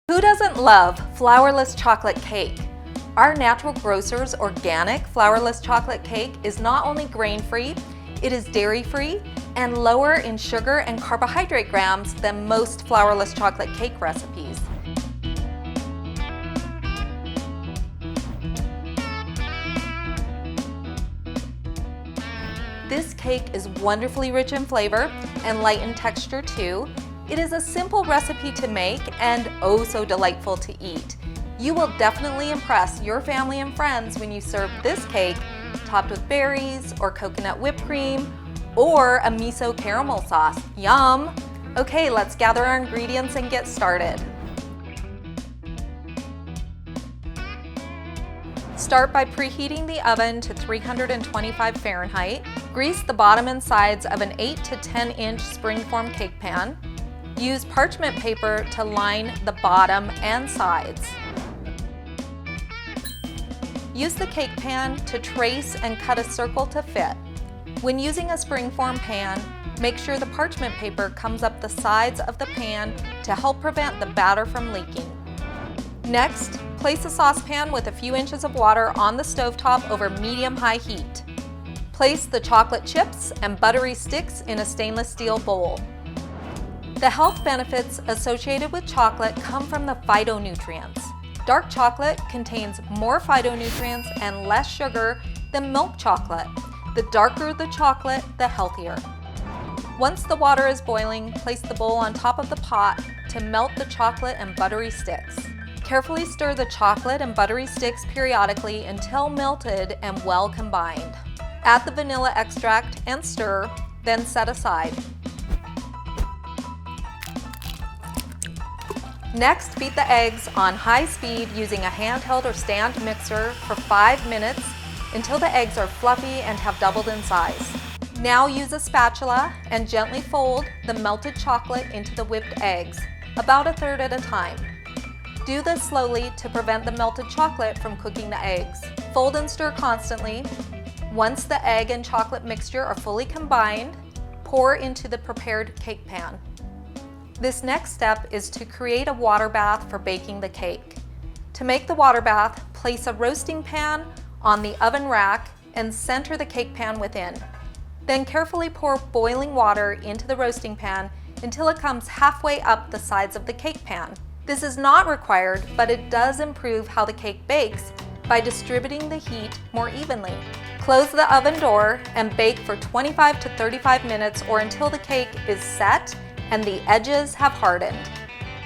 Who doesn't love flourless chocolate cake? Our Natural Grocers organic flourless chocolate cake is not only grain-free, it is dairy-free and lower in sugar and carbohydrate grams than most flourless chocolate cake recipes. This cake is wonderfully rich in flavor and light in texture too. It is a simple recipe to make and oh so delightful to eat. You will definitely impress your family and friends when you serve this cake topped with berries or coconut whipped cream or a miso caramel sauce. Yum! Okay, let's gather our ingredients and get started. Start by preheating the oven to 325 Fahrenheit. Grease the bottom and sides of an 8 to 10 inch springform cake pan. Use parchment paper to line the bottom and sides. Use the cake pan to trace and cut a circle to fit. When using a springform pan, make sure the parchment paper comes up the sides of the pan to help prevent the batter from leaking. Next, place a saucepan with a few inches of water on the stovetop over medium-high heat. Place the chocolate chips and buttery sticks in a stainless steel bowl. The health benefits associated with chocolate come from the phytonutrients. Dark chocolate contains more phytonutrients and less sugar than milk chocolate. The darker the chocolate, the healthier. Once the water is boiling, place the bowl on top of the pot to melt the chocolate and buttery sticks. Carefully stir the chocolate and buttery sticks periodically until melted and well combined. Add the vanilla extract and stir, then set aside. Next, beat the eggs on high speed using a handheld or stand mixer for 5 minutes until the eggs are fluffy and have doubled in size. Now use a spatula and gently fold the melted chocolate into the whipped eggs, about a third at a time. Do this slowly to prevent the melted chocolate from cooking the eggs. Fold and stir constantly. Once the egg and chocolate mixture are fully combined, pour into the prepared cake pan. This next step is to create a water bath for baking the cake. To make the water bath, place a roasting pan on the oven rack and center the cake pan within. Then carefully pour boiling water into the roasting pan until it comes halfway up the sides of the cake pan. This is not required, but it does improve how the cake bakes by distributing the heat more evenly. Close the oven door and bake for 25 to 35 minutes or until the cake is set and the edges have hardened.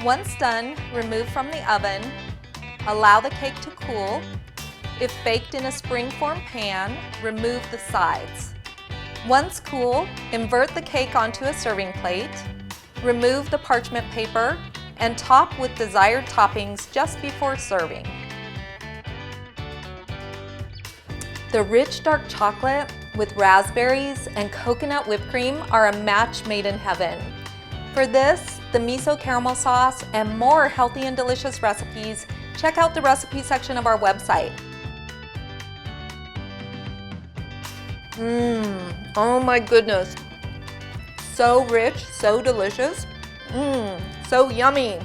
Once done, remove from the oven. Allow the cake to cool. If baked in a springform pan, remove the sides. Once cool, invert the cake onto a serving plate. Remove the parchment paper and top with desired toppings just before serving. The rich dark chocolate with raspberries and coconut whipped cream are a match made in heaven. For this, the miso caramel sauce, and more healthy and delicious recipes, check out the recipe section of our website. Oh my goodness. So rich, so delicious, so yummy.